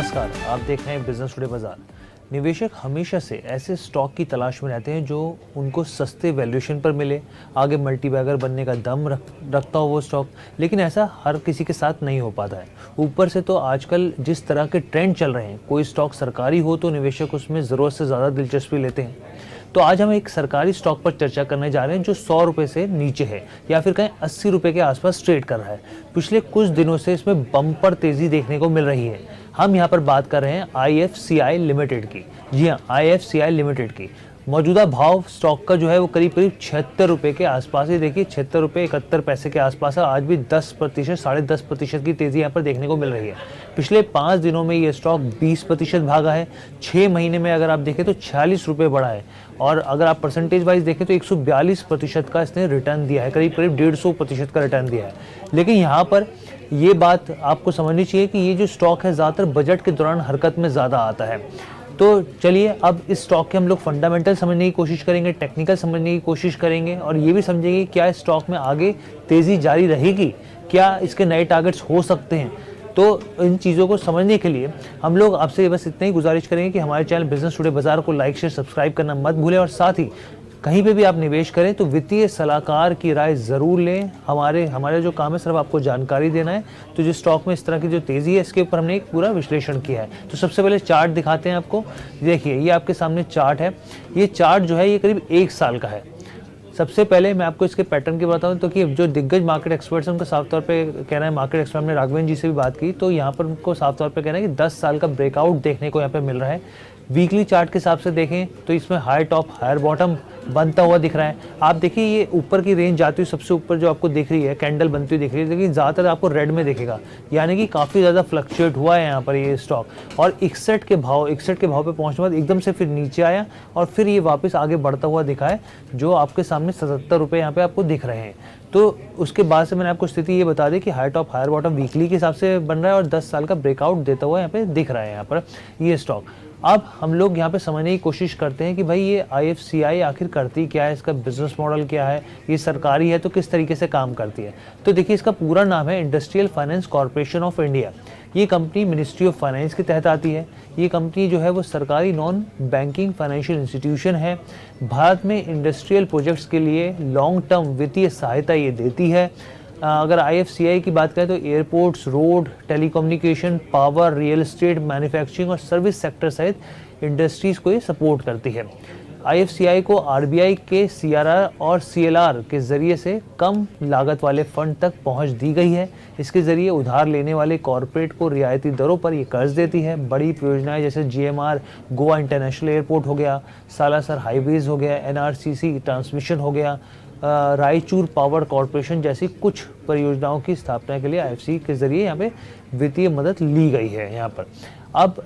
नमस्कार, आप देख रहे हैं बिजनेस टुडे बाजार। निवेशक हमेशा से ऐसे स्टॉक की तलाश में रहते हैं जो उनको सस्ते वैल्यूएशन पर मिले, आगे मल्टीबैगर बनने का दम रखता हो वो स्टॉक। लेकिन ऐसा हर किसी के साथ नहीं हो पाता है। ऊपर से तो आजकल जिस तरह के ट्रेंड चल रहे हैं, कोई स्टॉक सरकारी हो तो निवेशक उसमें ज़रूरत से ज़्यादा दिलचस्पी लेते हैं। तो आज हम एक सरकारी स्टॉक पर चर्चा करने जा रहे हैं जो 100 रुपये से नीचे है या फिर कहें 80 रुपये के आसपास ट्रेड कर रहा है। पिछले कुछ दिनों से इसमें बम्पर तेजी देखने को मिल रही है। हम यहाँ पर बात कर रहे हैं IFCI लिमिटेड की। जी हाँ, IFCI लिमिटेड की मौजूदा भाव स्टॉक का जो है वो करीब करीब 76 रुपये के आसपास ही। देखिए 76 रुपये 71 पैसे के आसपास है। आज भी 10% 10.5% की तेज़ी यहाँ पर देखने को मिल रही है। पिछले 5 दिनों में ये स्टॉक 20% भागा है। 6 महीने में अगर आप देखें तो 46 रुपये बढ़ा है। और अगर आप परसेंटेज वाइज देखें तो 142% का इसने रिटर्न दिया है, करीब करीब 150% का रिटर्न दिया है। लेकिन यहाँ पर ये बात आपको समझनी चाहिए कि ये जो स्टॉक है ज़्यादातर बजट के दौरान हरकत में ज़्यादा आता है। तो चलिए अब इस स्टॉक के हम लोग फंडामेंटल समझने की कोशिश करेंगे, टेक्निकल समझने की कोशिश करेंगे और ये भी समझेंगे क्या इस स्टॉक में आगे तेज़ी जारी रहेगी, क्या इसके नए टारगेट्स हो सकते हैं। तो इन चीज़ों को समझने के लिए हम लोग आपसे बस इतना ही गुजारिश करेंगे कि हमारे चैनल बिजनेस टुडे बाजार को लाइक शेयर सब्सक्राइब करना मत भूलें और साथ ही कहीं पे भी आप निवेश करें तो वित्तीय सलाहकार की राय ज़रूर लें। हमारे जो काम है सिर्फ आपको जानकारी देना है। तो जिस स्टॉक में इस तरह की जो तेज़ी है इसके ऊपर हमने एक पूरा विश्लेषण किया है। तो सबसे पहले चार्ट दिखाते हैं आपको। देखिए ये आपके सामने चार्ट है। ये चार्ट जो है ये करीब 1 साल का है। सबसे पहले मैं आपको इसके पैटर्न की बताऊं तो कि जो दिग्गज मार्केट एक्सपर्ट्स हैं उनका साफ तौर पे कहना है, मार्केट एक्सपर्ट ने राघवेंद्र जी से भी बात की तो यहाँ पर उनको साफ तौर पे कहना है कि 10 साल का ब्रेकआउट देखने को यहाँ पे मिल रहा है। वीकली चार्ट के हिसाब से देखें तो इसमें हाई टॉप हायर बॉटम बनता हुआ दिख रहा है। आप देखिए ये ऊपर की रेंज जाती हुई सबसे ऊपर जो आपको दिख रही है कैंडल बनती हुई दिख रही है, लेकिन ज़्यादातर आपको रेड में दिखेगा, यानी कि काफ़ी ज़्यादा फ्लक्चुएट हुआ है यहाँ पर ये स्टॉक। और 61 के भाव पे पहुँचने के बाद एकदम से फिर नीचे आया और फिर ये वापस आगे बढ़ता हुआ दिखा है, जो आपके सामने 77 रुपये यहाँ पे आपको दिख रहे हैं। तो उसके बाद से मैंने आपको स्थिति ये बता दी कि high top higher bottom weekly के हिसाब से बन रहा है और 10 साल का ब्रेकआउट देता हुआ यहाँ पे दिख रहा है यहाँ पर ये स्टॉक। अब हम लोग यहाँ पे समझने की कोशिश करते हैं कि भाई ये IFCI आखिर करती क्या है, इसका बिजनेस मॉडल क्या है, ये सरकारी है तो किस तरीके से काम करती है। तो देखिए इसका पूरा नाम है industrial finance corporation of India. ये कंपनी मिनिस्ट्री ऑफ फाइनेंस के तहत आती है। ये कंपनी जो है वो सरकारी नॉन बैंकिंग फाइनेंशियल इंस्टीट्यूशन है। भारत में इंडस्ट्रियल प्रोजेक्ट्स के लिए लॉन्ग टर्म वित्तीय सहायता ये देती है। अगर IFCI की बात करें तो airports, road, telecommunication, power, real estate, manufacturing और सर्विस सेक्टर सहित इंडस्ट्रीज़ को ये सपोर्ट करती है। IFCI को RBI के CRR और CLR के ज़रिए से कम लागत वाले फंड तक पहुंच दी गई है। इसके ज़रिए उधार लेने वाले कॉरपोरेट को रियायती दरों पर ये कर्ज देती है। बड़ी परियोजनाएं जैसे GMR गोवा इंटरनेशनल एयरपोर्ट हो गया, सालासर हाईवेज हो गया, NRCC ट्रांसमिशन हो गया, रायचूर पावर कॉरपोरेशन जैसी कुछ परियोजनाओं की स्थापना के लिए IFCI के जरिए यहाँ पे वित्तीय मदद ली गई है यहाँ पर। अब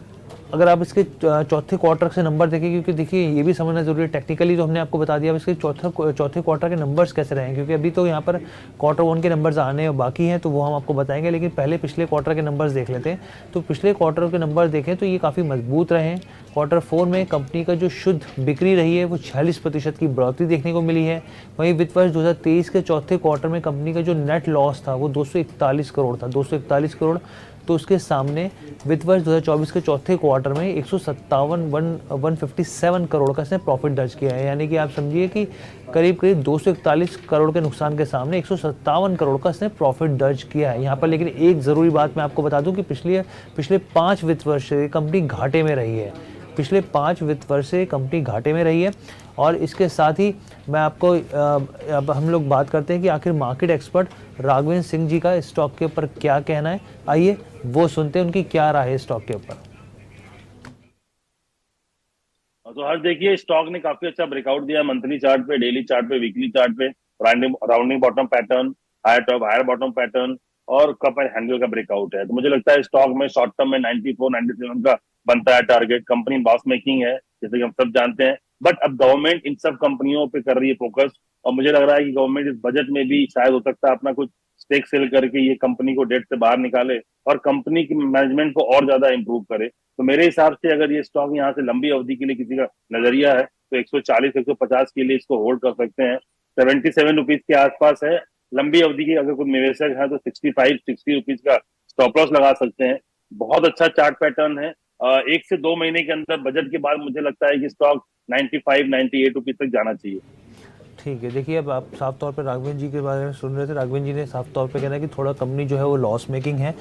अगर आप इसके चौथे क्वार्टर से नंबर देखें, क्योंकि देखिए ये भी समझना जरूरी है, टेक्निकली तो हमने आपको बता दिया, अब इसके चौथे क्वार्टर के नंबर्स कैसे रहे हैं, क्योंकि अभी तो यहाँ पर Q1 के नंबर्स आने बाकी हैं तो वो हम आपको बताएंगे। लेकिन पहले पिछले क्वार्टर के नंबर्स देख लेते हैं। तो पिछले क्वार्टर के नंबर देखें तो ये काफ़ी मजबूत रहे हैं। Q4 में कंपनी का जो शुद्ध बिक्री रही है वो 46% की बढ़ोतरी देखने को मिली है। वहीं वित्त वर्ष 2023 के चौथे क्वार्टर में कंपनी का जो नेट लॉस था वो 241 करोड़ था, 241 करोड़। तो उसके सामने वित्त वर्ष 2024 के चौथे क्वार्टर में 157 करोड़ का इसने प्रॉफिट दर्ज किया है। यानी कि आप समझिए कि करीब करीब 241 करोड़ के नुकसान के सामने 157 करोड़ का इसने प्रॉफिट दर्ज किया है यहाँ पर। लेकिन एक ज़रूरी बात मैं आपको बता दूं कि पिछले 5 वित्त वर्ष से कंपनी घाटे में रही है। पिछले 5 वित्त वर्ष से कंपनी घाटे में रही है। और इसके साथ ही मैं आपको अब हम लोग बात करते हैं कि आखिर मार्केट एक्सपर्ट राघवेंद्र सिंह जी का स्टॉक के ऊपर क्या कहना है। आइए वो सुनते हैं उनकी क्या राय है स्टॉक के ऊपर। तो आज देखिए स्टॉक ने काफी अच्छा ब्रेकआउट दिया मंथली चार्ट पे, डेली चार्ट पे, वीकली चार्ट पे। Rounding bottom pattern, higher top higher bottom pattern और कप एंड हैंडल का ब्रेकआउट है। तो मुझे लगता है स्टॉक में शॉर्ट टर्म में 94 97 का बनता है टारगेट। कंपनी लॉस मेकिंग है जैसे कि हम सब जानते हैं, बट अब गवर्नमेंट इन सब कंपनियों पे कर रही है फोकस। और मुझे लग रहा है कि गवर्नमेंट इस बजट में भी शायद हो सकता है अपना कुछ स्टेक सेल करके ये कंपनी को डेट से बाहर निकाले और कंपनी की मैनेजमेंट को और ज्यादा इंप्रूव करे। तो मेरे हिसाब से अगर ये स्टॉक यहाँ से लंबी अवधि के लिए किसी का नजरिया है तो 140 150 के लिए इसको होल्ड कर सकते हैं। 77 रुपीज के आसपास है। लंबी अवधि की अगर कोई निवेशक है तो 65 60 रुपीज का स्टॉप लॉस लगा सकते हैं। बहुत अच्छा चार्ट पैटर्न है। 1 से 2 महीने के अंदर बजट के बाद मुझे लगता है कि स्टॉक 95-98 रुपीज तक जाना चाहिए। ठीक है, देखिए अब आप साफ तौर पे राघवेंद्र जी के बारे में सुन रहे थे। राघवेंद्र जी ने साफ तौर पे कहना है कि थोड़ा कंपनी जो है वो लॉस मेकिंग है,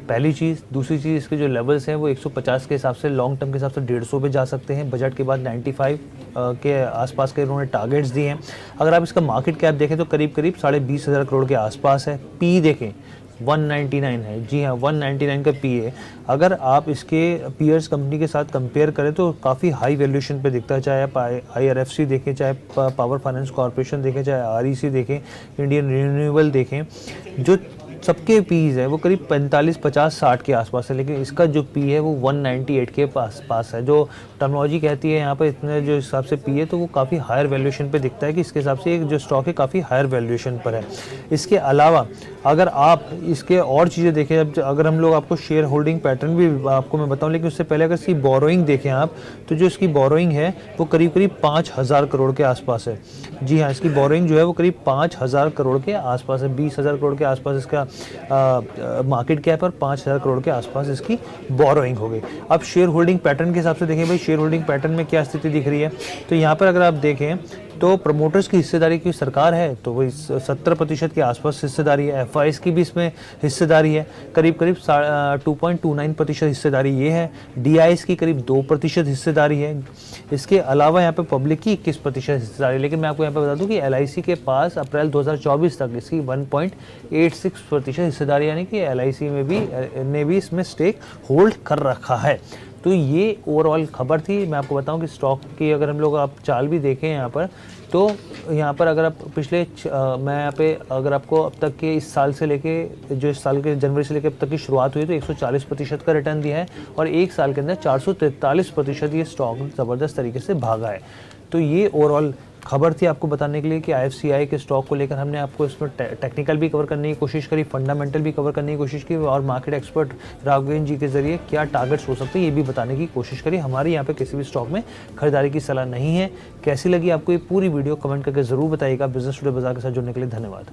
पहली चीज़। दूसरी चीज़, इसके जो लेवल्स हैं वो 150 के हिसाब से, लॉन्ग टर्म के हिसाब से 150 पे जा सकते हैं। बजट के बाद 95 के आसपास के उन्होंने टारगेट्स दिए हैं। अगर आप इसका मार्केट कैप देखें तो करीब करीब 20,500 करोड़ के आसपास है। पी देखें 199 है, जी हाँ 199 का पी है। अगर आप इसके पीयर्स कंपनी के साथ कंपेयर करें तो काफ़ी हाई वैल्यूएशन पे दिखता है, चाहे आप IRFC देखें, चाहे पावर फाइनेंस कॉर्पोरेशन देखें, चाहे REC देखें, इंडियन रिन्यूएबल देखें, जो सबके पीज है वो करीब 45, 50, 60 के आसपास है। लेकिन इसका जो पी है वो 198 के पास है। जो टर्मिनोलॉजी कहती है यहाँ पर इतने जो हिसाब से पी है तो वो काफ़ी हायर वैल्यूएशन पे दिखता है कि इसके हिसाब से एक जो स्टॉक है काफ़ी हायर वैल्यूएशन पर है। इसके अलावा अगर आप इसके और चीज़ें देखें, अब अगर हम लोग आपको शेयर होल्डिंग पैटर्न भी आपको मैं बताऊं, लेकिन उससे पहले अगर इसकी बोरोइंग देखें आप, तो जो इसकी बोरोइंग है वो करीब करीब 5,000 करोड़ के आसपास है। जी हाँ, इसकी बोरोइंग जो है वो करीब 5,000 करोड़ के आसपास है। 20,000 करोड़ के आसपास इसका मार्केट कैप और 5,000 करोड़ के आसपास इसकी बोरोइंग हो गई। अब शेयर होल्डिंग पैटर्न के हिसाब से देखें भाई, शेयर होल्डिंग पैटर्न में क्या स्थिति दिख रही है। तो यहाँ पर अगर आप देखें तो प्रमोटर्स की हिस्सेदारी की सरकार है तो वही 70% के आसपास हिस्सेदारी है। FIs की भी इसमें हिस्सेदारी है, करीब करीब 2.29% हिस्सेदारी ये है। DIs की करीब 2% हिस्सेदारी है। इसके अलावा यहाँ पे पब्लिक की 21% हिस्सेदारी। लेकिन मैं आपको यहाँ पे बता दूँ कि LIC के पास अप्रैल 2024 तक इसकी 1.86% हिस्सेदारी, यानी कि LIC ने भी इसमें स्टेक होल्ड कर रखा है। तो ये ओवरऑल खबर थी। मैं आपको बताऊं कि स्टॉक की अगर हम लोग आप चाल भी देखें यहाँ पर, तो यहाँ पर अगर आप मैं यहाँ पे अगर आपको अब तक के इस साल से लेके, जो इस साल के जनवरी से लेकर अब तक की शुरुआत हुई तो 140% का रिटर्न दिया है और एक साल के अंदर 443% ये स्टॉक ज़बरदस्त तरीके से भागा है। तो ये ओवरऑल खबर थी आपको बताने के लिए कि IFCI के स्टॉक को लेकर हमने आपको इसमें टेक्निकल भी कवर करने की कोशिश करी, फंडामेंटल भी कवर करने की कोशिश की और मार्केट एक्सपर्ट राघवेंद्र जी के जरिए क्या टारगेट्स हो सकते हैं ये भी बताने की कोशिश करी। हमारे यहाँ पे किसी भी स्टॉक में खरीदारी की सलाह नहीं है। कैसी लगी आपको ये पूरी वीडियो कमेंट करके ज़रूर बताइएगा। बिजनेस टुडे बाजार के साथ जुड़ने के लिए धन्यवाद।